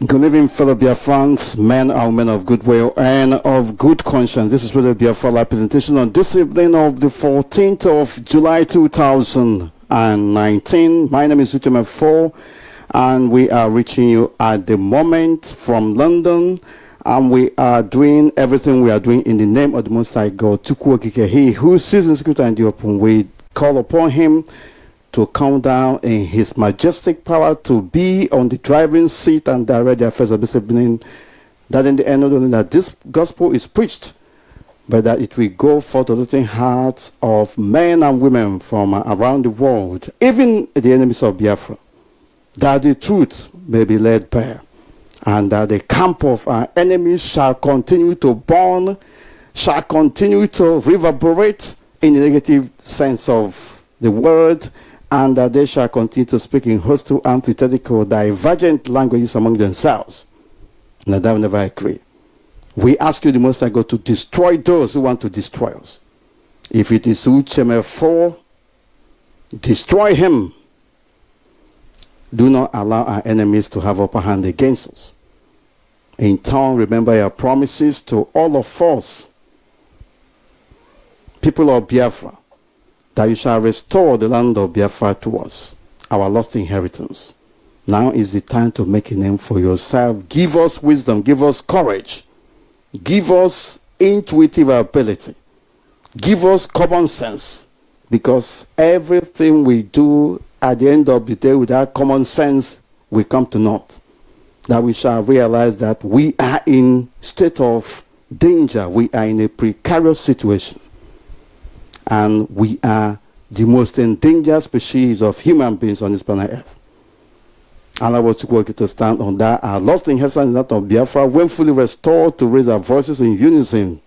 Good evening, fellow Biafrans, men and women of goodwill and of good conscience. This is Radio Biafra Live presentation on this evening of the 14th of July 2019. My name is Uche Mefor, and we are reaching you at the moment from London. And we are doing everything we are doing in the name of the Most High God, He who sees in secret and the open. We call upon him to come down in his majestic power, to be on the driving seat and direct the affairs of this evening, that in the end not only that this gospel is preached, but that it will go forth to the hearts of men and women from around the world, even the enemies of Biafra, that the truth may be laid bare, and that the camp of our enemies shall continue to burn, shall continue to reverberate in the negative sense of the word, and that they shall continue to speak in hostile, antithetical, divergent languages among themselves. And that will never agree. We ask you, the Most High God, to destroy those who want to destroy us. If it is Uche Mefor, destroy him. Do not allow our enemies to have upper hand against us. In turn, remember your promises to all of us, people of Biafra, that you shall restore the land of Biafra to us, our lost inheritance. Now is the time to make a name for yourself. Give us wisdom, give us courage, give us intuitive ability, give us common sense, because everything we do at the end of the day without common sense will come to naught. That we shall realize that we are in state of danger, we are in a precarious situation. And we are the most endangered species of human beings on this planet Earth. And I was to work to stand on that. Our lost inheritance in that of Biafra, when fully restored, to raise our voices in unison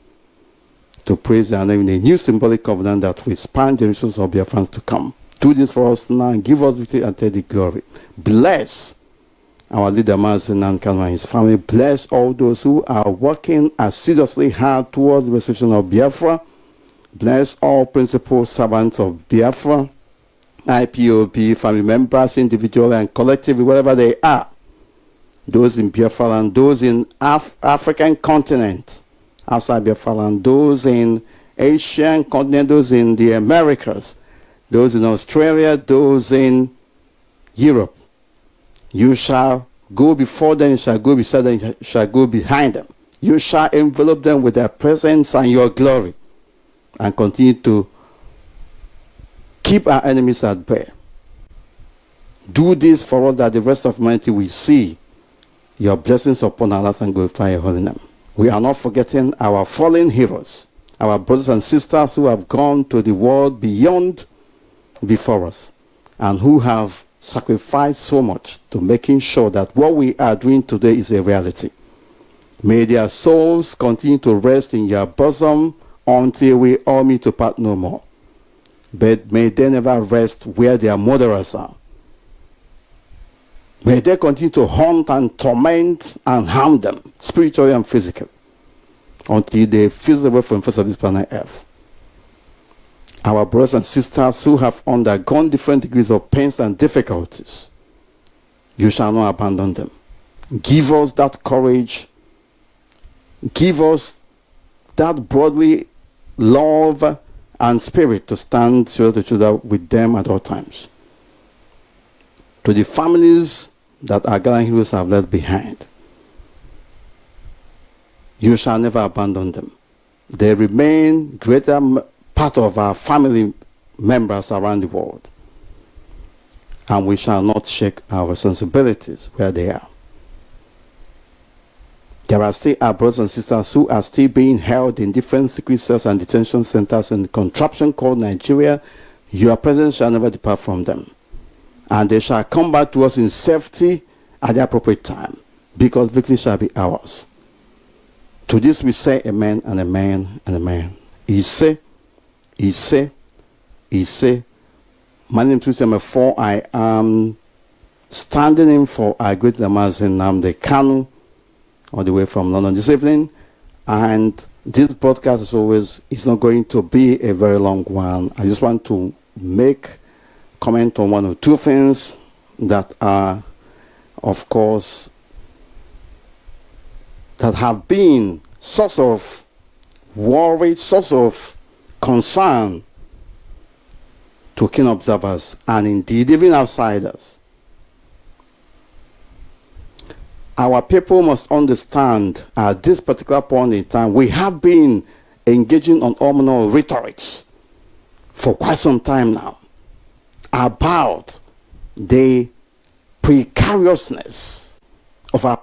to praise their name in a new symbolic covenant that will span generations of Biafrans to come. Do this for us now and give us victory and take the glory. Bless our leader Mazi and his family. Bless all those who are working assiduously hard towards the restoration of Biafra. Bless all principal servants of Biafra, IPOB, family members, individually and collectively, wherever they are. Those in Biafra land, those in African continent, outside Biafra land, those in Asian continent, those in the Americas, those in Australia, those in Europe. You shall go before them, you shall go beside them, you shall go behind them. You shall envelop them with their presence and your glory, and continue to keep our enemies at bay. Do this for us, that the rest of humanity will see your blessings upon our lives and glorify your holy name. We are not forgetting our fallen heroes, our brothers and sisters who have gone to the world beyond before us, and who have sacrificed so much to making sure that what we are doing today is a reality. May their souls continue to rest in your bosom until we all meet to part no more. But may they never rest where their murderers are. May they continue to haunt and torment and harm them, spiritually and physically, until they feel away from the face of this planet Earth. Our brothers and sisters who have undergone different degrees of pains and difficulties, you shall not abandon them. Give us that courage. Give us that brotherly love and spirit to stand shoulder to shoulder with them at all times. To the families that our gallant heroes have left behind, you shall never abandon them. They remain greater part of our family members around the world, and we shall not shake our responsibilities where they are. There are still our brothers and sisters who are still being held in different secret cells and detention centers in the contraption called Nigeria. Your presence shall never depart from them, and they shall come back to us in safety at the appropriate time, because victory shall be ours. To this we say amen and amen and amen. Ise. My name is Mefor. I am standing in for our great Mazi Nnamdi Kanu, all the way from London this evening. And this broadcast, as always, is not going to be a very long one. I just want to make comment on one or two things that are, of course, that have been source of worry, source of concern to keen observers and indeed even outsiders. Our people must understand at this particular point in time, we have been engaging on all manner of rhetorics for quite some time now about the precariousness of our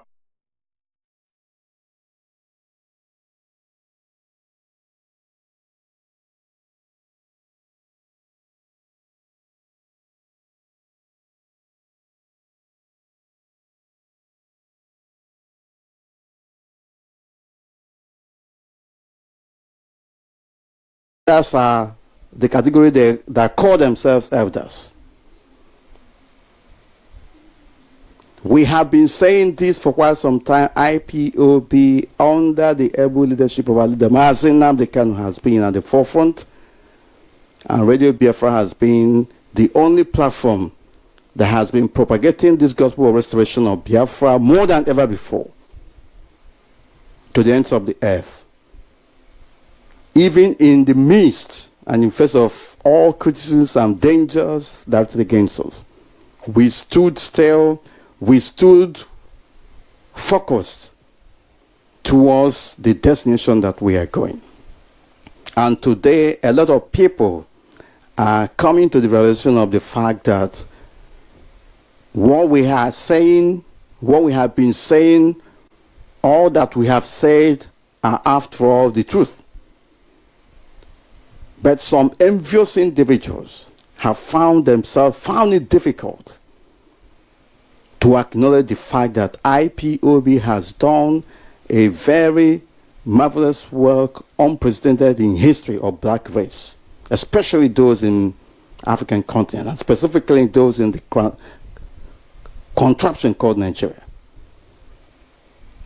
that's the category that call themselves elders. We have been saying this for quite some time. IPOB, under the able leadership of our leader Mazi has been at the forefront, and Radio Biafra has been the only platform that has been propagating this gospel of restoration of Biafra more than ever before to the ends of the earth. Even in the midst and in face of all criticisms and dangers directed against us, we stood still, we stood focused towards the destination that we are going. And today, a lot of people are coming to the realization of the fact that what we are saying, what we have been saying, all that we have said are after all the truth. But some envious individuals have found it difficult to acknowledge the fact that IPOB has done a very marvelous work, unprecedented in history of black race, especially those in African continent, and specifically those in the contraption called Nigeria.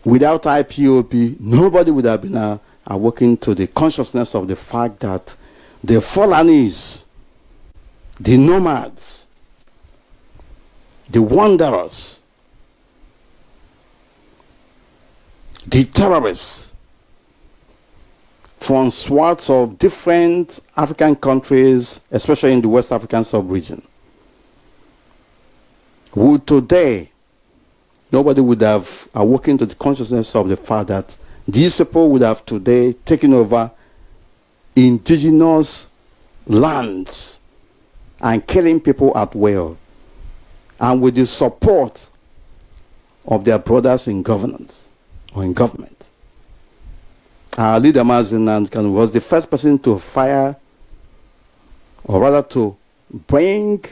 Without IPOB, nobody would have been awakened to the consciousness of the fact that the Fulanis, the nomads, the wanderers, the terrorists from swaths of different African countries, especially in the West African sub-region, would today, nobody would have awoken to the consciousness of the fact that these people would have today taken over indigenous lands and killing people at will, and with the support of their brothers in governance or in government. Our leader Mazi was the first person to fire, or rather to bring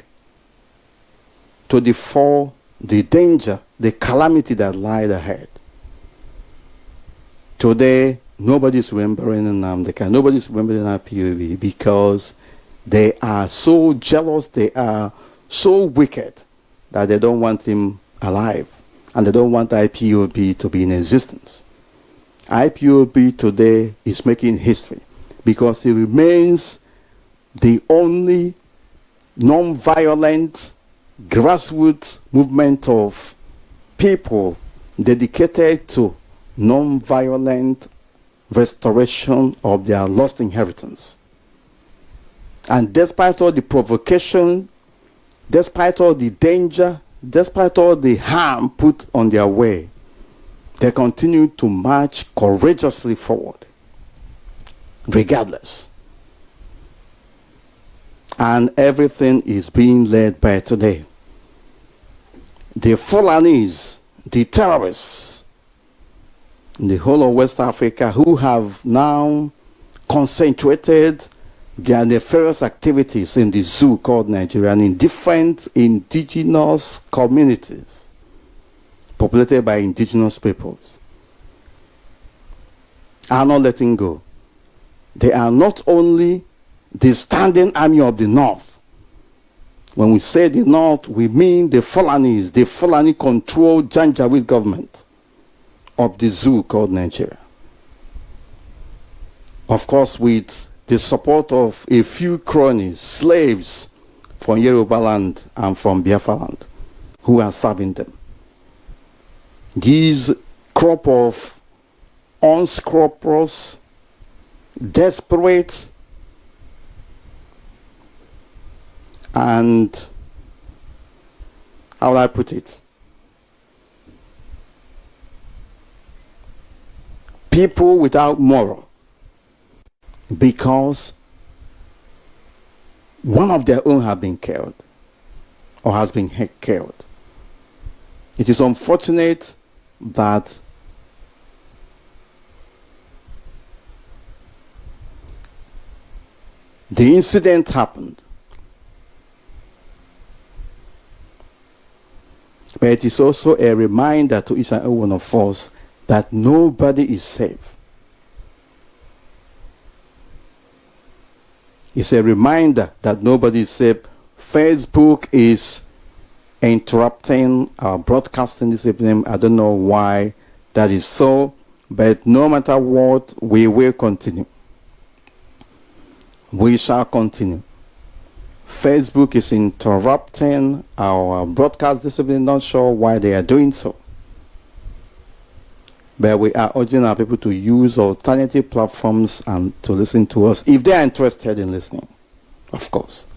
to the fore the danger, the calamity that lied ahead. Today, nobody's remembering Nnamdi, nobody's remembering IPOB because they are so jealous, they are so wicked that they don't want him alive, and they don't want IPOB to be in existence. IPOB today is making history because it remains the only non-violent grassroots movement of people dedicated to non-violent restoration of their lost inheritance. And despite all the provocation, despite all the danger, despite all the harm put on their way, they continue to march courageously forward, regardless. And everything is being led by today the Fulanis, the terrorists in the whole of West Africa, who have now concentrated their nefarious activities in the zoo called Nigeria and in different indigenous communities populated by indigenous peoples, are not letting go. They are not only the standing army of the North. When we say the North, we mean the Fulanis, the Fulani-controlled Janjaweed government of the zoo called Nigeria. Of course, with the support of a few cronies, slaves from Yoruba land and from Biafra land, who are serving them. These crop of unscrupulous, desperate, and how will I put it? People without moral, because one of their own have been killed or has been killed. It is unfortunate that the incident happened, but it is also a reminder to each and every one of us that nobody is safe. It's a reminder that nobody is safe. Facebook is interrupting our broadcasting this evening. I don't know why that is so, but no matter what, we will continue. We shall continue. Facebook is interrupting our broadcast this evening. Not sure why they are doing so, but we are urging our people to use alternative platforms and to listen to us if they are interested in listening, of course.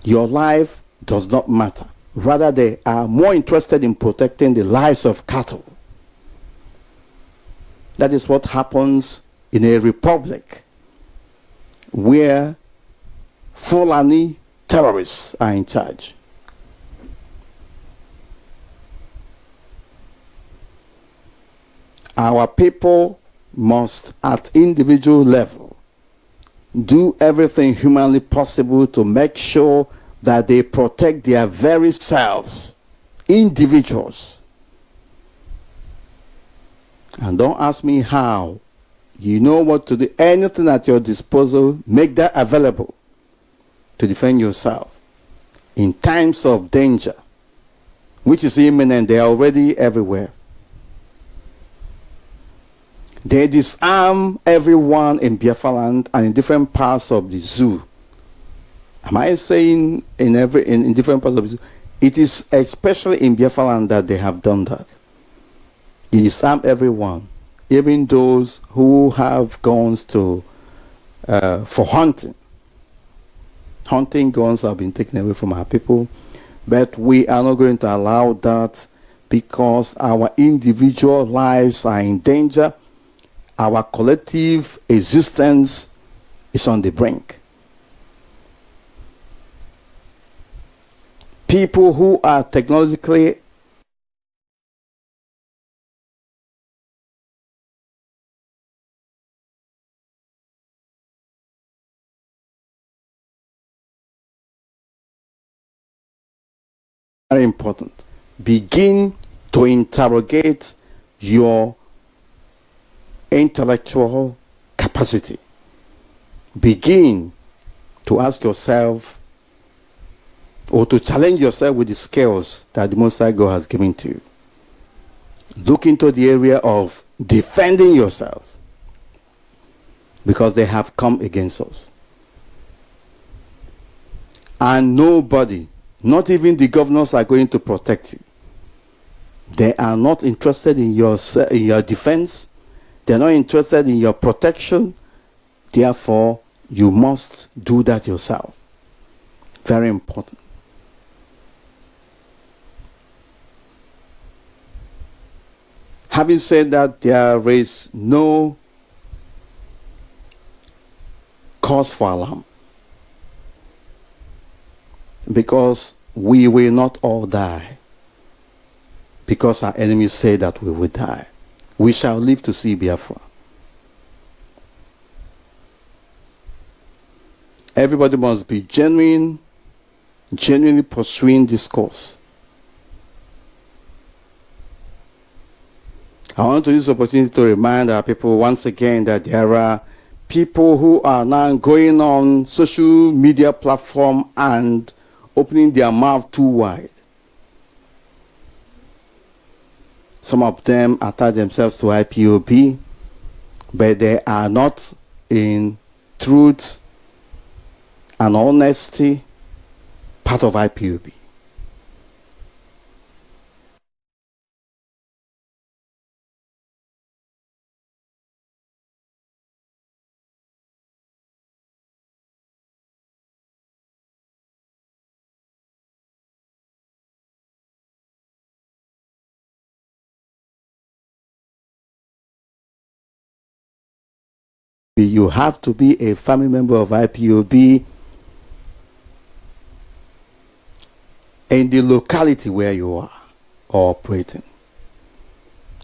Your life does not matter. Rather, they are more interested in protecting the lives of cattle. That is what happens in a republic where Fulani terrorists are in charge. Our people must, at individual level, do everything humanly possible to make sure that they protect their very selves, individuals. And don't ask me how. You know what to do. Anything at your disposal, make that available to defend yourself in times of danger, which is imminent. They are already everywhere. They disarm everyone in Biafra land and in different parts of the zoo. Am I saying in different parts of the zoo? It is especially in Biafra land that they have done that. They disarm everyone, even those who have guns for hunting. Hunting guns have been taken away from our people, but we are not going to allow that because our individual lives are in danger. Our collective existence is on the brink. People who are technologically very important. Begin to interrogate your intellectual capacity. Begin to ask yourself or to challenge yourself with the skills that the Most High God has given to you. Look into the area of defending yourselves, because they have come against us. And nobody, not even the governors, are going to protect you. They are not interested in your defense. They're not interested in your protection. Therefore, you must do that yourself. Very important. Having said that, there is no cause for alarm, because we will not all die, because our enemies say that we will die. We shall live to see Biafra. Everybody must be genuinely pursuing this course. I want to use this opportunity to remind our people once again that there are people who are now going on social media platform and opening their mouth too wide. Some of them attach themselves to IPOB, but they are not in truth and honesty part of IPOB. You have to be a family member of IPOB in the locality where you are operating.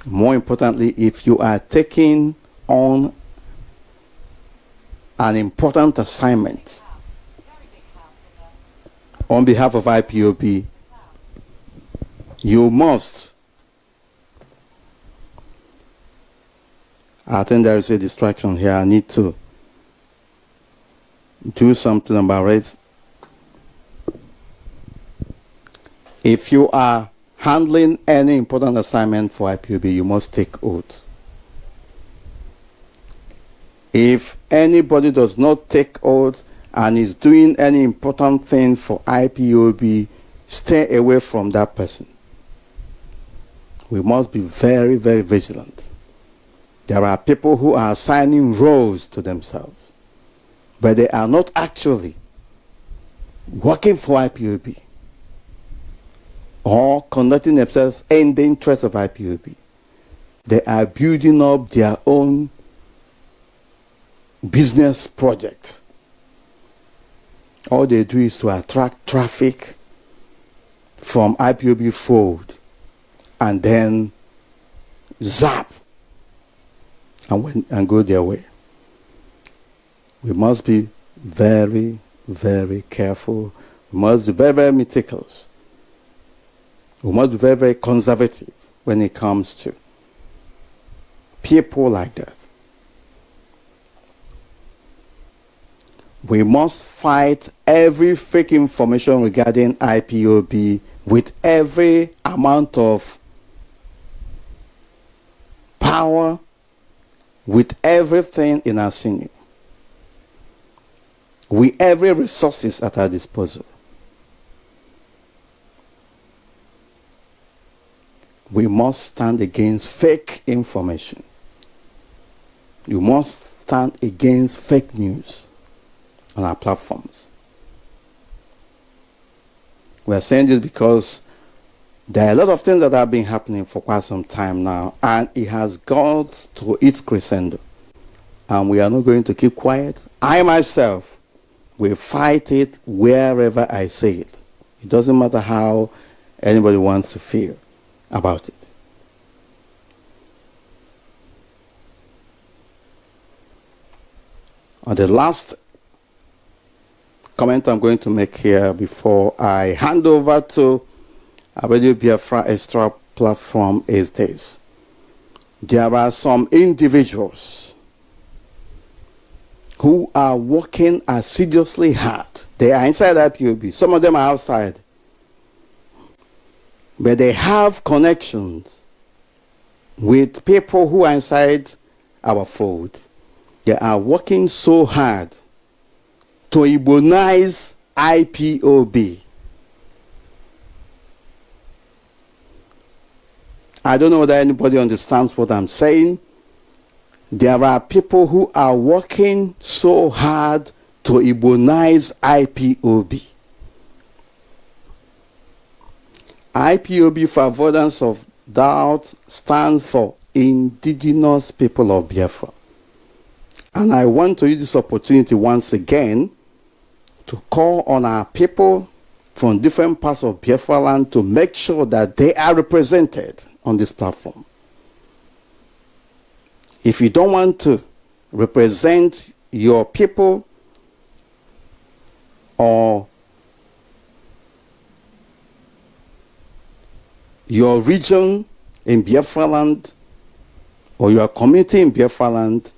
More importantly, if you are taking on an important assignment on behalf of IPOB, you must. I think there is a distraction here. I need to do something about it. If you are handling any important assignment for IPOB, you must take oath. If anybody does not take oath and is doing any important thing for IPOB, stay away from that person. We must be very, very vigilant. There are people who are assigning roles to themselves, but they are not actually working for IPOB or conducting themselves in the interest of IPOB. They are building up their own business project. All they do is to attract traffic from IPOB fold and then zap and go their way. We must be very, very careful. We must be very, very meticulous. We must be very, very conservative when it comes to people like that. We must fight every fake information regarding IPOB with every amount of power, with everything in our sinew, with every resources at our disposal. We must stand against fake information. You must stand against fake news on our platforms. We are saying this because there are a lot of things that have been happening for quite some time now, and it has got to its crescendo. And we are not going to keep quiet. I myself will fight it wherever I say it. It doesn't matter how anybody wants to feel about it. On the last comment I'm going to make here before I hand over to Radio Biafra Extra platform is this. There are some individuals who are working assiduously hard. They are inside IPOB. Some of them are outside. But they have connections with people who are inside our fold. They are working so hard to Igbonize IPOB. I don't know whether anybody understands what I'm saying. There are people who are working so hard to Igbonize IPOB. IPOB, for avoidance of doubt, stands for Indigenous People of Biafra. And I want to use this opportunity once again to call on our people from different parts of Biafra land to make sure that they are represented on this platform. If you don't want to represent your people or your region in Biafra land or your community in Biafra land,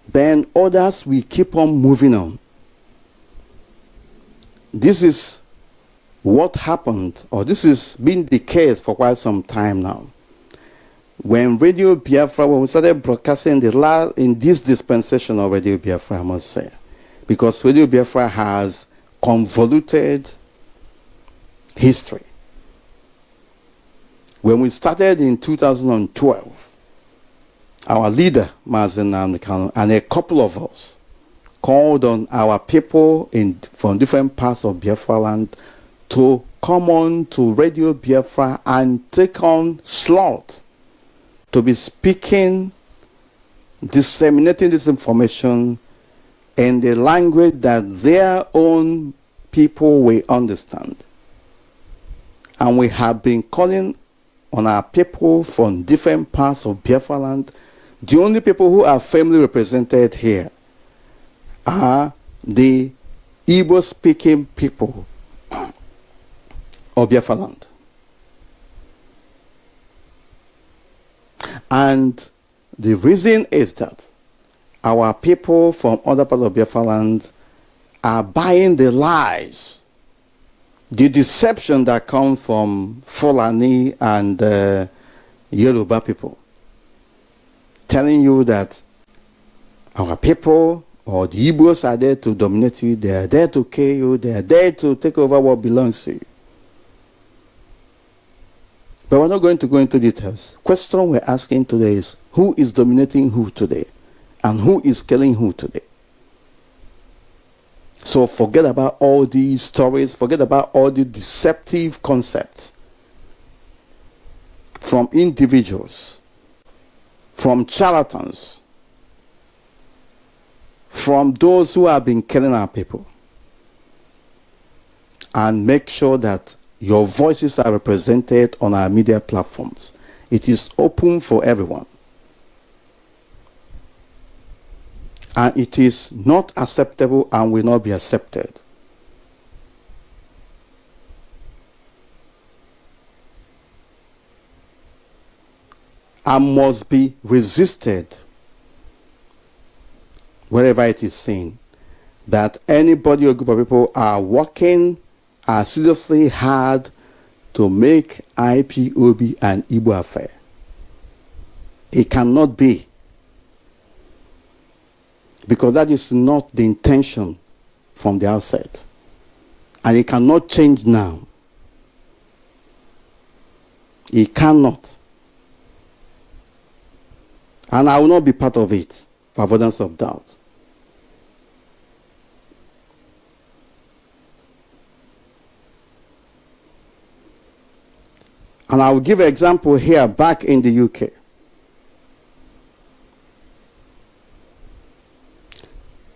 then others will keep on moving on. This is what happened, or this has been the case for quite some time now. When Radio Biafra, when we started broadcasting in this dispensation of Radio Biafra, I must say, because Radio Biafra has convoluted history. When we started in 2012, our leader, Mazi, and a couple of us called on our people from different parts of Biafra land to come on to Radio Biafra and take on slot to be speaking, disseminating this information in the language that their own people will understand. And we have been calling on our people from different parts of Biafra land. The only people who are firmly represented here are the Igbo-speaking people of Biafra land. And the reason is that our people from other parts of Biafra land are buying the lies, the deception that comes from Fulani and Yoruba people, telling you that our people or the Igbos are there to dominate you, they are there to kill you, they are there to take over what belongs to you. But we're not going to go into details. Question we're asking today is, who is dominating who today? And who is killing who today? So forget about all these stories, forget about all the deceptive concepts from individuals, from charlatans, from those who have been killing our people. And make sure that your voices are represented on our media platforms. It is open for everyone. And it is not acceptable and will not be accepted. And must be resisted wherever it is seen that anybody or group of people are working seriously hard to make IPOB an Igbo affair. It cannot be, because that is not the intention from the outset, and it cannot change now. It cannot, and I will not be part of it for avoidance of doubt. And I will give an example here back in the UK.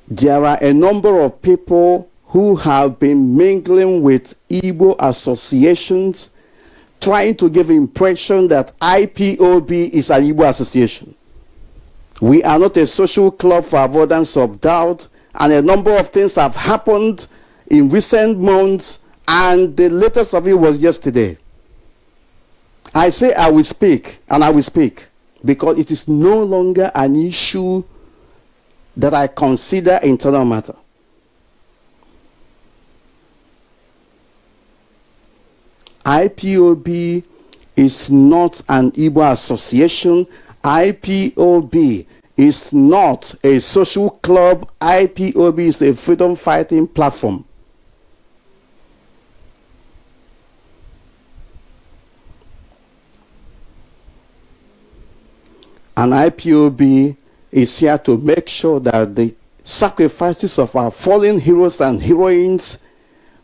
There are a number of people who have been mingling with Igbo associations, trying to give impression that IPOB is an Igbo association. We are not a social club for avoidance of doubt, and a number of things have happened in recent months, and the latest of it was yesterday. I say I will speak, and I will speak, because it is no longer an issue that I consider internal matter. IPOB is not an Igbo association. IPOB is not a social club. IPOB is a freedom fighting platform. And IPOB is here to make sure that the sacrifices of our fallen heroes and heroines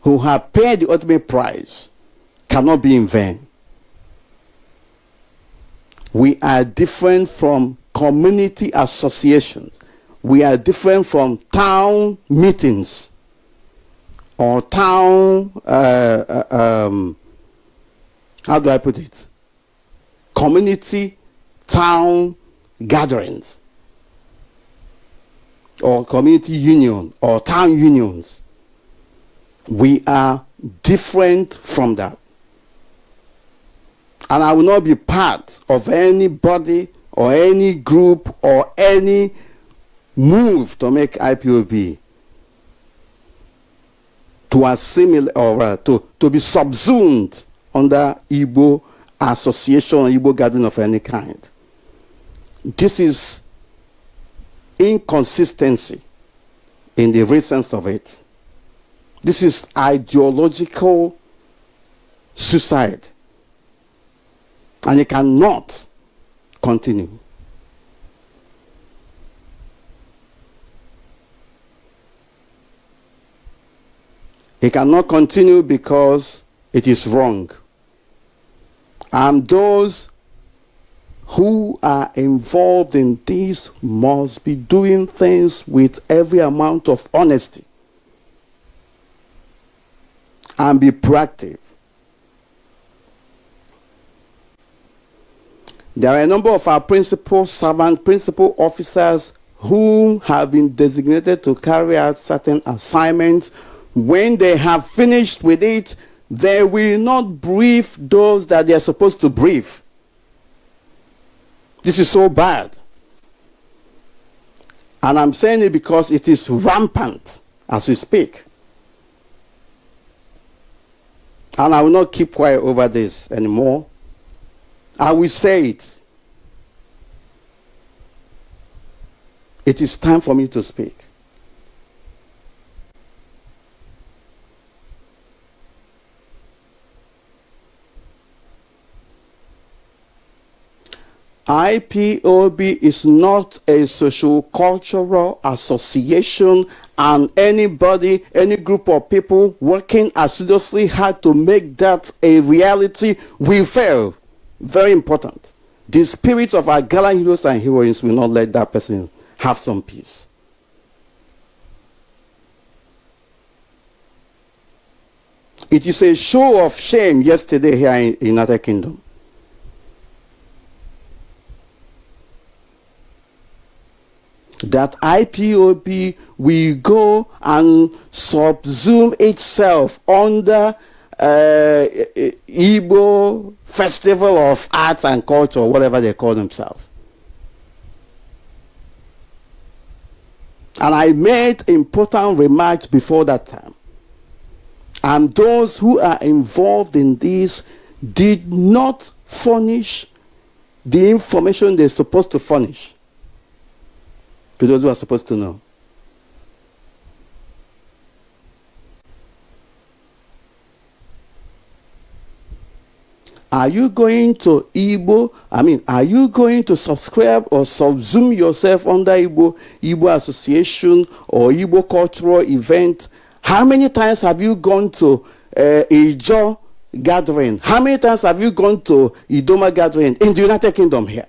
who have paid the ultimate price cannot be in vain. We are different from community associations. We are different from town meetings or town, how do I put it? Community town gatherings or community union or town unions. We are different from that. And I will not be part of anybody or any group or any move to make IPOB to assimilate or to be subsumed under Igbo association or Igbo gathering of any kind. This is inconsistency in the real sense of it. This is ideological suicide. And it cannot continue. It cannot continue because it is wrong. And those who are involved in this must be doing things with every amount of honesty and be proactive. There are a number of our principal servant, principal officers who have been designated to carry out certain assignments. When they have finished with it, they will not brief those that they are supposed to brief. This is so bad. And I'm saying it because it is rampant as we speak. And I will not keep quiet over this anymore. I will say it. It is time for me to speak. IPOB is not a social-cultural association, and anybody, any group of people working assiduously hard to make that a reality will fail. Very important. The spirit of our gallant heroes and heroines will not let that person have some peace. It is a show of shame yesterday here in the United Kingdom. That IPOB will go and subsume itself under Igbo Festival of Arts and Culture, whatever they call themselves. And I made important remarks before that time. And those who are involved in this did not furnish the information they're supposed to furnish to those who are supposed to know. Are you going to are you going to subscribe or subsume yourself under Igbo Association or Igbo cultural event? How many times have you gone to Ijo gathering? How many times have you gone to Idoma gathering in the United Kingdom here?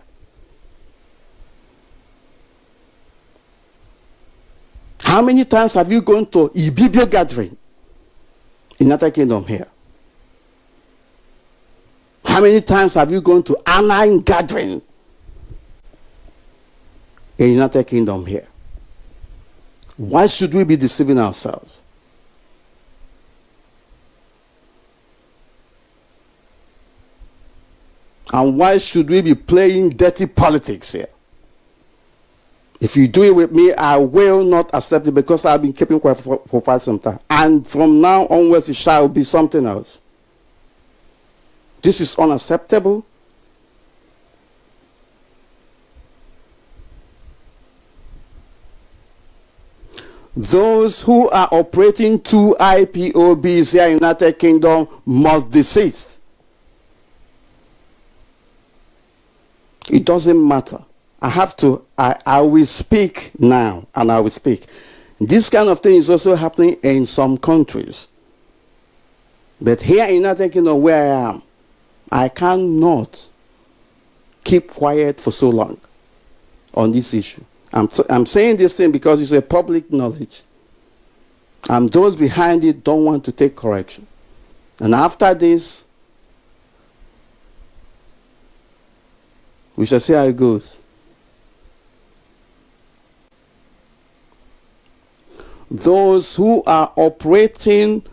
How many times have you gone to Ibibio gathering in the United Kingdom here? How many times have you gone to Anaheim gathering in the United Kingdom here? Why should we be deceiving ourselves? And why should we be playing dirty politics here? If you do it with me, I will not accept it, because I've been keeping quiet for quite some time. And from now onwards, it shall be something else. This is unacceptable. Those who are operating two IPOBs here in the United Kingdom must desist. It doesn't matter. I will speak now, and I will speak. This kind of thing is also happening in some countries. But here in the United Kingdom, where I am, I cannot keep quiet for so long on this issue. I'm saying this thing because it's a public knowledge. And those behind it don't want to take correction. And after this, we shall see how it goes. Those who are operating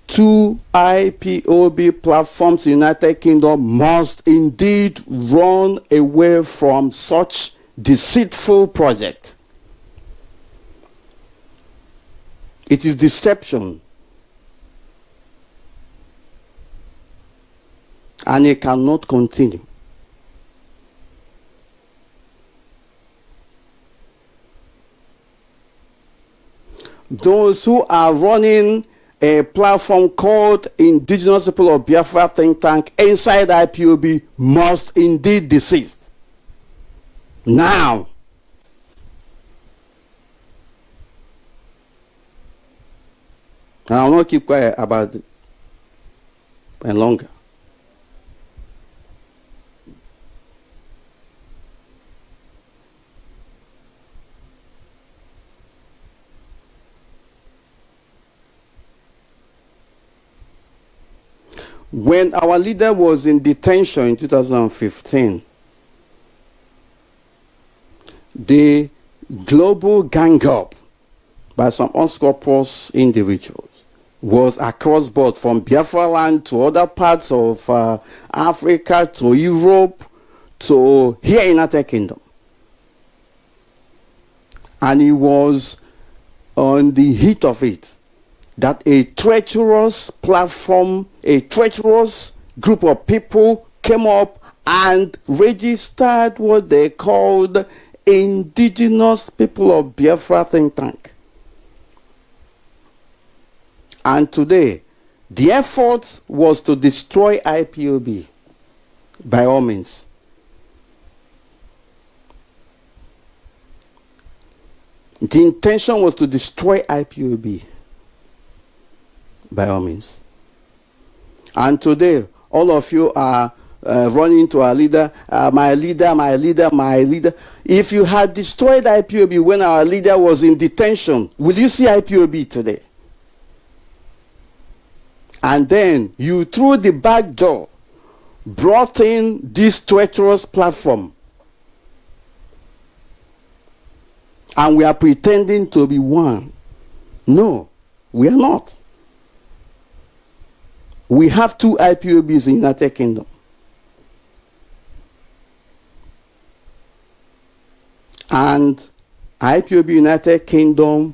two IPOB platforms in the United Kingdom must indeed run away from such deceitful project. It is deception. And it cannot continue. Those who are running a platform called Indigenous People of Biafra Think Tank inside IPOB must indeed desist. Now. And I will not keep quiet about it any longer. When our leader was in detention in 2015, the global gang up by some unscrupulous individuals was across board, from Biafra land to other parts of Africa to Europe to here in United Kingdom. And it was on the heat of it that a treacherous platform, a treacherous group of people came up and registered what they called Indigenous People of Biafra think tank. And today, the effort was to destroy IPOB by all means. The intention was to destroy IPOB by all means. And today, all of you are running to our leader, my leader, my leader, my leader. If you had destroyed IPOB when our leader was in detention, will you see IPOB today? And then you, through the back door, brought in this treacherous platform. And we are pretending to be one. No, we are not. We have two IPOBs in the United Kingdom. And IPOB United Kingdom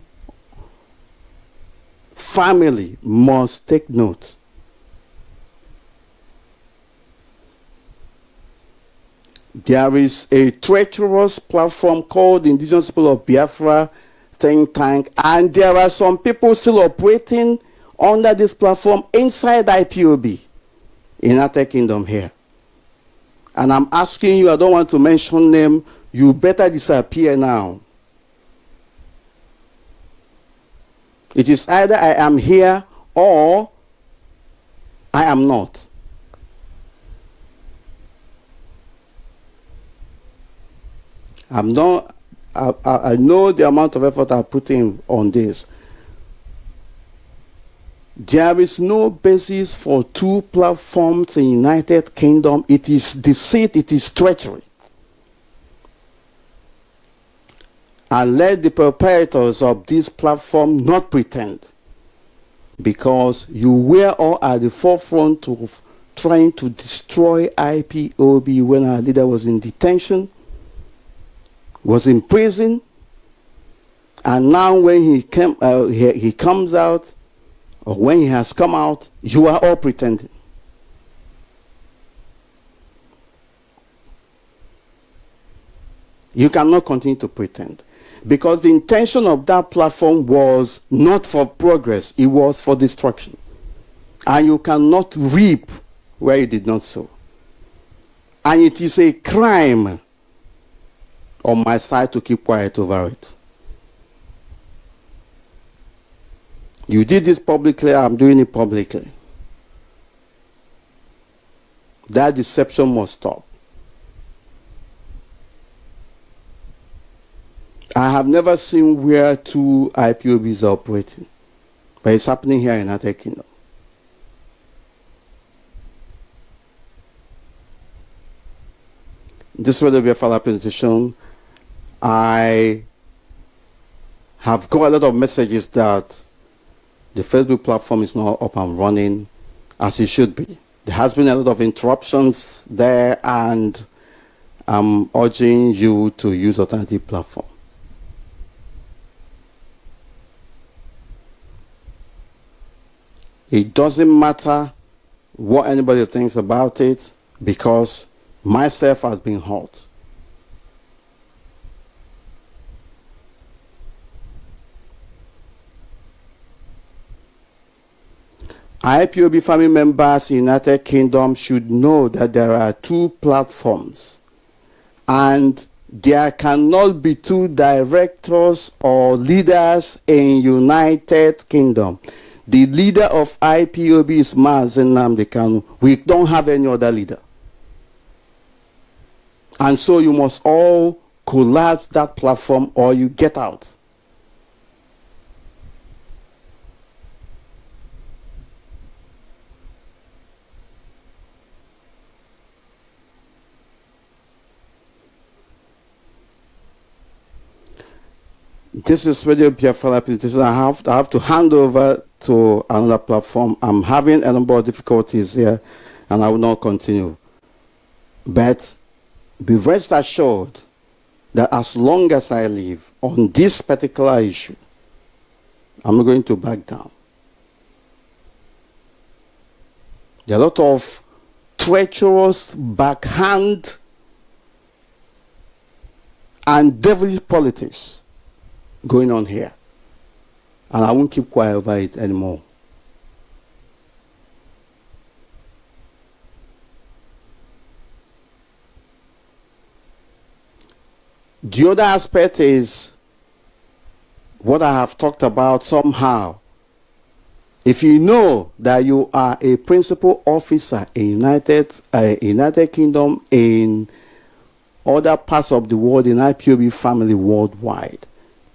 family must take note. There is a treacherous platform called Indigenous People of Biafra think tank, and there are some people still operating under this platform inside IPOB in United Kingdom here. And I'm asking you, I don't want to mention them, you better disappear now. It is either I am here or I am not. I know the amount of effort I put in on this. There is no basis for two platforms in the United Kingdom. It is deceit, it is treachery. And let the proprietors of this platform not pretend, because you were all at the forefront of trying to destroy IPOB when our leader was in detention, was in prison, and now when he comes out, or when he has come out, you are all pretending. You cannot continue to pretend, because the intention of that platform was not for progress, it was for destruction. And you cannot reap where you did not sow. And it is a crime on my side to keep quiet over it. You did this publicly, I'm doing it publicly. That deception must stop. I have never seen where two IPOBs are operating, but it's happening here in the United Kingdom. This will be a follow-up presentation. I have got a lot of messages that the Facebook platform is not up and running as it should be. There has been a lot of interruptions there, and I'm urging you to use alternative platform. It doesn't matter what anybody thinks about it, because myself has been hurt. IPOB family members in the United Kingdom should know that there are two platforms, and there cannot be two directors or leaders in United Kingdom. The leader of IPOB is Mazi. We don't have any other leader. And so you must all collapse that platform or you get out. This is Radio Biafra presentation. I have to hand over to another platform. I'm having a number of difficulties here, and I will not continue. But be rest assured that as long as I live on this particular issue, I'm not going to back down. There are a lot of treacherous, backhand, and devilish politics going on here. And I won't keep quiet over it anymore. The other aspect is what I have talked about somehow. If you know that you are a principal officer in United Kingdom, in other parts of the world, in IPOB family worldwide,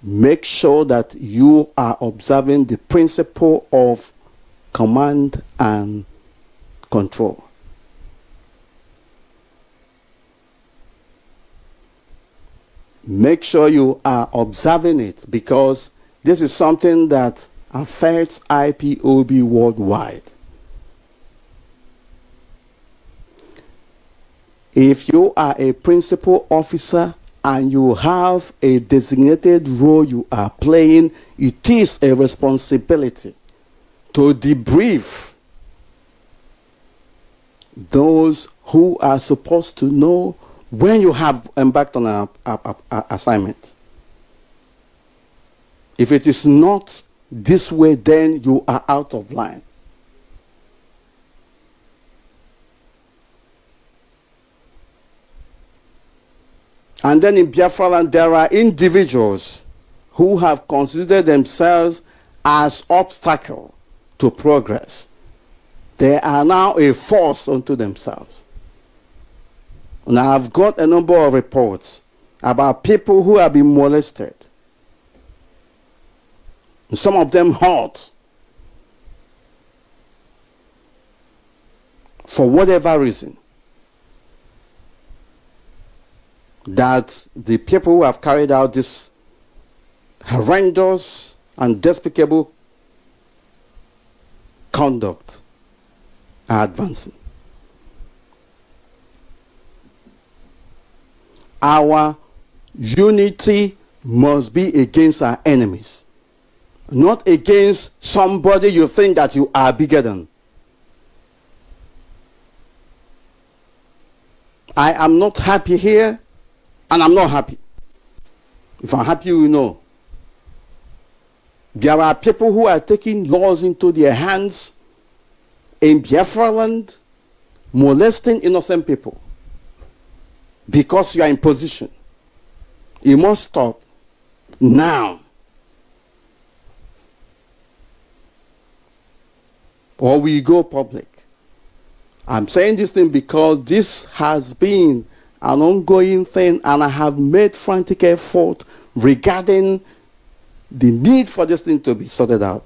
make sure that you are observing the principle of command and control. Make sure you are observing it, because this is something that affects IPOB worldwide. If you are a principal officer and you have a designated role you are playing, it is a responsibility to debrief those who are supposed to know when you have embarked on an assignment. If it is not this way, then you are out of line. And then in Biafra land, there are individuals who have considered themselves as obstacle to progress. They are now a force unto themselves. And I have got a number of reports about people who have been molested. And some of them hurt. For whatever reason. That the people who have carried out this horrendous and despicable conduct are advancing. Our unity must be against our enemies, not against somebody you think that you are bigger than. I am not happy here, and I'm not happy. If I'm happy, you know. There are people who are taking laws into their hands in Biafra land, molesting innocent people. Because you are in position. You must stop now. Or we go public. I'm saying this thing because this has been an ongoing thing, and I have made frantic effort regarding the need for this thing to be sorted out.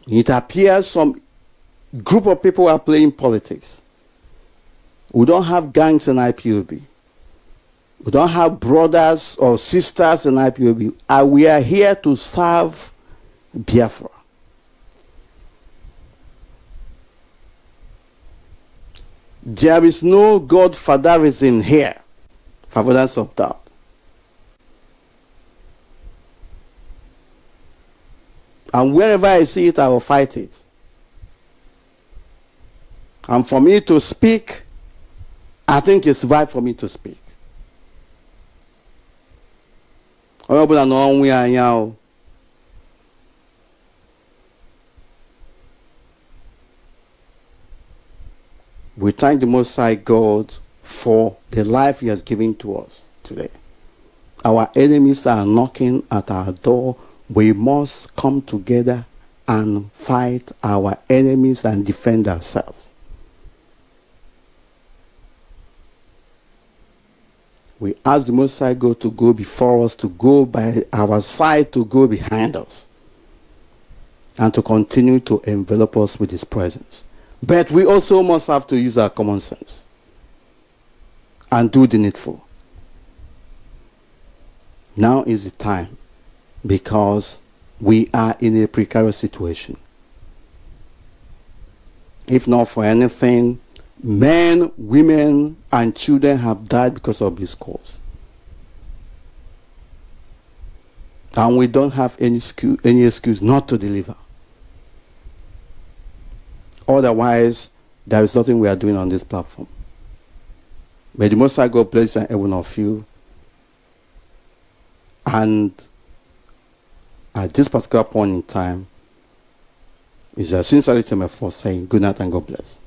It appears some group of people are playing politics. We don't have gangs in IPOB. We don't have brothers or sisters in IPOB. We are here to serve Biafra. There is no godfatherism here, for avoidance of doubt. And wherever I see it, I will fight it. And for me to speak, I think it's right for me to speak. We thank the Most High God for the life He has given to us today. Our enemies are knocking at our door. We must come together and fight our enemies and defend ourselves. We ask the Most High God to go before us, to go by our side, to go behind us, and to continue to envelop us with His presence. But we also must have to use our common sense and do the needful. Now is the time, because we are in a precarious situation. If not for anything, men, women, and children have died because of this cause. And we don't have any excuse not to deliver. Otherwise, there is nothing we are doing on this platform. May the Most High God bless every one of you. And at this particular point in time, is a sincerity Mefor saying good night and God bless.